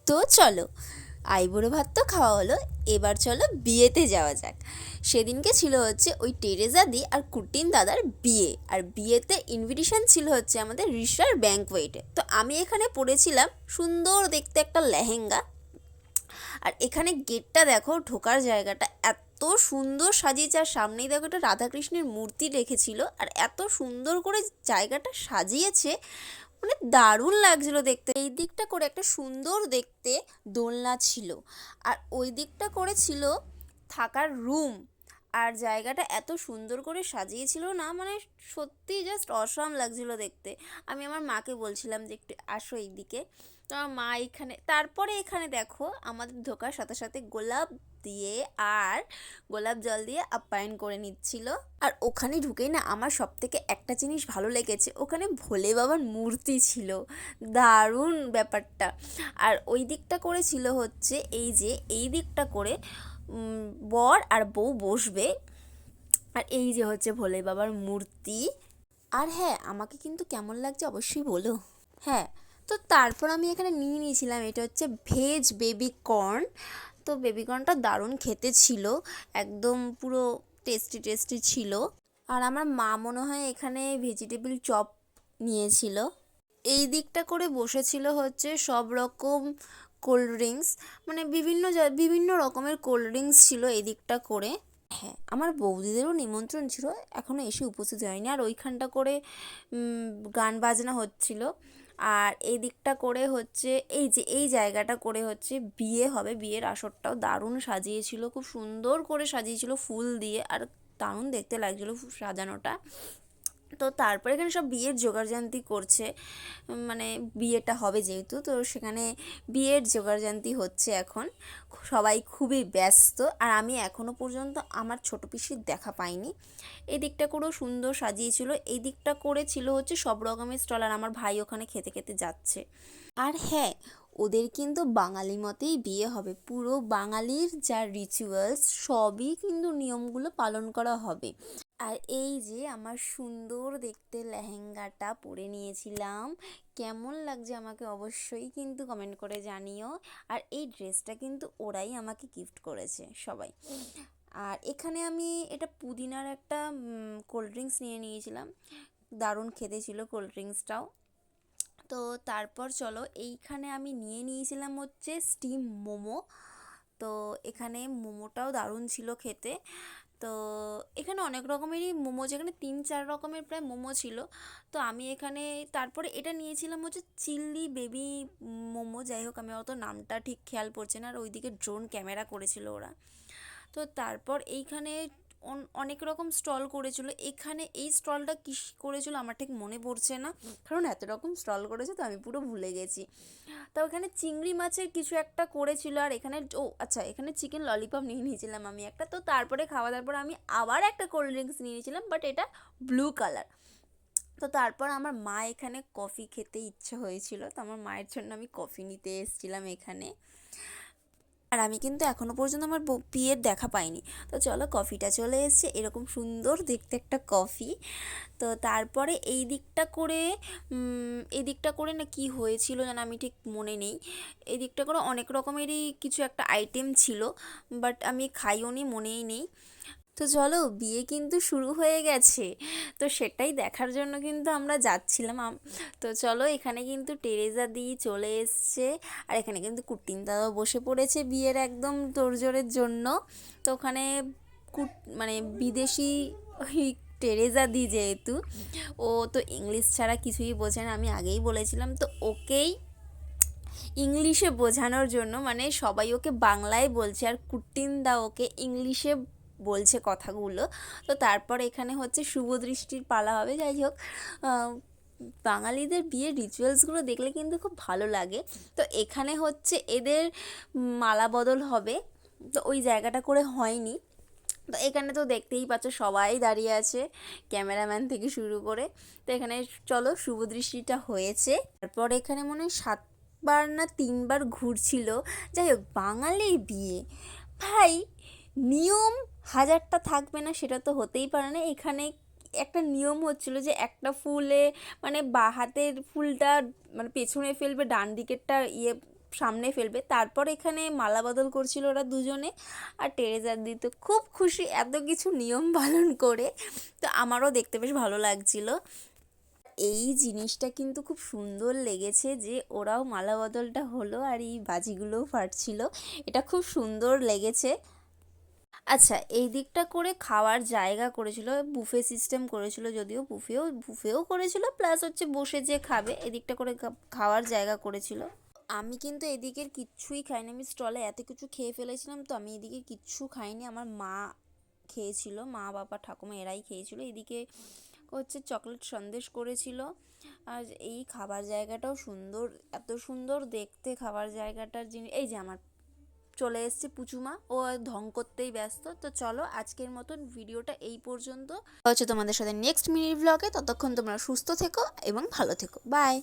তো চলো, আইবুড়ো ভাত তো খাওয়া হলো, এবার চলো বিয়েতে যাওয়া যাক। সেদিনকে ছিল হচ্ছে ওই টেরেজা দি আর কুটিন দাদার বিয়ে, আর বিয়েতে ইনভিটেশন ছিল হচ্ছে আমাদের রিশার ব্যাঙ্কওয়েটে। তো আমি এখানে পরেছিলাম সুন্দর দেখতে একটা লেহেঙ্গা। আর এখানে গেটটা দেখো, ঢোকার জায়গাটা এত সুন্দর সাজিয়েছে, আর সামনেই দেখো একটা রাধাকৃষ্ণের মূর্তি রেখেছিল, আর এত সুন্দর করে জায়গাটা সাজিয়েছে, মানে দারুণ লাগছিল দেখতে। এই দিকটা করে একটা সুন্দর দেখতে দোলনা ছিল, আর ওই দিকটা করে ছিল থাকার রুম। আর জায়গাটা এত সুন্দর করে সাজিয়েছিল না, মানে সত্যি জাস্ট অসাম লাগছিল দেখতে। আমি আমার মাকে বলছিলাম যে একটু আসো এইদিকে। তো আমার মা এখানে, তারপরে এখানে দেখো আমাদের ঢোকার সাথে সাথে গোলাপ দিয়ে আর গোলাপ জল দিয়ে আপ্যায়ন করে নিচ্ছিল। আর ওখানে ঢুকেই না আমার সব থেকে একটা জিনিস ভালো লেগেছে, ওখানে ভোলে বাবার মূর্তি ছিল, দারুণ ব্যাপারটা। আর ওই দিকটা করে ছিল হচ্ছে এই যে এই দিকটা করে বর আর বউ বসবে, আর এই যে হচ্ছে ভোলে বাবার মূর্তি। আর হ্যাঁ, আমাকে কিন্তু কেমন লাগছে অবশ্যই বলো। হ্যাঁ, তো তারপর আমি এখানে নিয়ে নিয়েছিলাম, এটা হচ্ছে ভেজ বেবি কর্ন। তো বেবি কর্নটা দারুণ খেতে ছিল, একদম পুরো টেস্টি টেস্টি ছিল। আর আমার মা মনে হয় এখানে ভেজিটেবল চপ নিয়েছিল। এই দিকটা করে বসেছিল হচ্ছে সব রকম কোল্ড ড্রিঙ্কস, মানে বিভিন্ন রকমের কোল্ড ড্রিঙ্কস ছিল এই দিকটা করে। হ্যাঁ, আমার বৌদিদেরও নিমন্ত্রণ ছিল, এখনও এসে উপস্থিত হয়নি। আর ওইখানটা করে গান বাজনা হচ্ছিল। আর এই দিকটা করে হচ্ছে এই যে এই জায়গাটা করে হচ্ছে বিয়ে হবে, বিয়ের আসরটাও দারুণ সাজিয়েছিল, খুব সুন্দর করে সাজিয়েছিল ফুল দিয়ে, আর দারুণ দেখতে লাগছিলো সাজানোটা। তো তারপরে এখানে সব বিয়ের জোগাড়জান্তি করছে, মানে বিয়েটা হবে যেহেতু, তো সেখানে বিয়ের জোগাড়জান্তি হচ্ছে এখন। সবাই খুবই ব্যস্ত, আর আমি এখনও পর্যন্ত আমার ছোটো পিসির দেখা পাইনি। এই দিকটা করেও সুন্দর সাজিয়েছিল, এই দিকটা করে ছিল হচ্ছে সব রকমের স্টল, আর আমার ভাই ওখানে খেতে খেতে যাচ্ছে। আর হ্যাঁ, ওদের কিন্তু বাঙালি মতেই বিয়ে হবে, পুরো বাঙালির যা রিচুয়ালস সবই কিন্তু নিয়মগুলো পালন করা হবে। আর এই যে আমার সুন্দর দেখতে লেহেঙ্গাটা পরে নিয়েছিলাম, কেমন লাগছে আমাকে অবশ্যই কিন্তু কমেন্ট করে জানিও। আর এই ড্রেসটা কিন্তু ওরাই আমাকে গিফট করেছে সবাই। আর এখানে আমি এটা পুদিনার একটা কোল্ড ড্রিঙ্কস নিয়ে নিয়েছিলাম, দারুণ খেতে ছিল কোল্ড ড্রিঙ্কসটাও। তো তারপর চলো, এইখানে আমি নিয়ে নিয়েছিলাম হচ্ছে স্টিম মোমো। তো এখানে মোমোটাও দারুণ ছিল খেতে। তো এখানে অনেক রকমেরই মোমো, যেখানে 3-4 রকমের প্রায় মোমো ছিল। তো আমি এখানে তারপরে এটা নিয়েছিলাম হচ্ছে চিল্লি বেবি মোমো, যাই হোক আমি অত নামটা ঠিক খেয়াল পড়ছে না। আর ওইদিকে ড্রোন ক্যামেরা করেছিল ওরা। তো তারপর এইখানে অনেক রকম স্টল করেছিল। এখানে এই স্টলটা কী করেছিল আমার ঠিক মনে পড়ছে না, কারণ এত রকম স্টল করেছে তো আমি পুরো ভুলে গেছি। তো এখানে চিংড়ি মাছের কিছু একটা করেছিল, আর এখানে আচ্ছা, এখানে চিকেন ললিপপ নিয়ে নিয়েছিলাম আমি একটা। তো তারপরে খাওয়া দাওয়ার পর আমি আবার একটা কোল্ড ড্রিঙ্কস নিয়ে নিয়েছিলাম, বাট এটা ব্লু কালার। তো তারপর আমার মা এখানে কফি খেতে ইচ্ছে হয়েছিল, তো আমার মায়ের জন্য আমি কফি নিতে এসেছিলাম এখানে। আর আমি কিন্তু এখনও পর্যন্ত আমার বিয়ের দেখা পাইনি। তো চলো, কফিটা চলে এসেছে, এরকম সুন্দর দেখতে একটা কফি। তো তারপরে এই দিকটা করে না কি হয়েছিল যেন আমি ঠিক মনে নেই। এই দিকটা করে অনেক রকমেরই কিছু একটা আইটেম ছিল, বাট আমি খাইও নি, মনেই নেই। তো চলো, বিয়ে কিন্তু শুরু হয়ে গেছে, তো সেটাই দেখার জন্য কিন্তু আমরা যাচ্ছিলাম। তো চলো, এখানে কিন্তু টেরেজা দি চলে এসছে, আর এখানে কিন্তু কুটিন দাদাও বসে পড়েছে বিয়ের একদম তোড়জোড়ের জন্য। তো ওখানে মানে বিদেশি ওই টেরেজা দি যেহেতু, ও তো ইংলিশ ছাড়া কিছুই বোঝে না, আমি আগেই বলেছিলাম। তো ওকেই ইংলিশে বোঝানোর জন্য, মানে সবাই ওকে বাংলায় বলছে, আর কুটিন দা ওকে ইংলিশে বলছে কথাগুলো। তো তারপর এখানে হচ্ছে শুভ দৃষ্টির পালা হবে। যাই হোক, বাঙালিদের বিয়ের রিচুয়ালসগুলো দেখলে কিন্তু খুব ভালো লাগে। তো এখানে হচ্ছে এদের মালা বদল হবে, তো ওই জায়গাটা করে হয়নি। তো এখানে তো দেখতেই পাচ্ছ সবাই দাঁড়িয়ে আছে, ক্যামেরাম্যান থেকে শুরু করে। তো এখানে চলো, শুভ দৃষ্টিটা হয়েছে, তারপর এখানে মনে হয় 7বার না 3বার ঘুরছিল। যাই হোক, বাঙালির বিয়ে ভাই, নিয়ম হাজারটা থাকবে না সেটা তো হতেই পারে না। এখানে একটা নিয়ম হচ্ছিল যে একটা ফুলে, মানে বাঁ হাতের ফুলটা মানে পেছনে ফেলবে, ডান দিকেরটা সামনে ফেলবে। তারপর এখানে মালা বদল করছিল ওরা দুজনে, আর টেরেজার দি তো খুব খুশি এত কিছু নিয়ম পালন করে। তো আমারও দেখতে বেশ ভালো লাগছিল। এই জিনিসটা কিন্তু খুব সুন্দর লেগেছে যে ওরাও মালা বদলটা হলো আর এই বাজিগুলোও ফাটছিল, এটা খুব সুন্দর লেগেছে। আচ্ছা, এই দিকটা করে খাওয়ার জায়গা করেছিল, বুফে সিস্টেম করেছিল, যদিও বুফেও করেছিল, প্লাস হচ্ছে বসে যে খাবে এদিকটা করে খাওয়ার জায়গা করেছিল। আমি কিন্তু এদিকের কিচ্ছুই খাইনি, আমি স্টলে এত কিছু খেয়ে ফেলেছিলাম, তো আমি এদিকে কিচ্ছু খাইনি। আমার মা খেয়েছিল, মা বাবা ঠাকুমা এরাই খেয়েছিল। এদিকে হচ্ছে চকলেট সন্দেশ করেছিল। আর এই খাবার জায়গাটাও সুন্দর, এত সুন্দর দেখতে খাবার জায়গাটার জিনিস। এই যে আমার চলে এসছে পুচুমা, ও ঢং করতেই ব্যস্ত। তো চলো আজকের মতন ভিডিওটা এই পর্যন্ত, হচ্ছে তোমাদের সাথে নেক্সট মিনি ব্লগে। ততক্ষণ তোমরা সুস্থ থেকো এবং ভালো থেকো, বাই।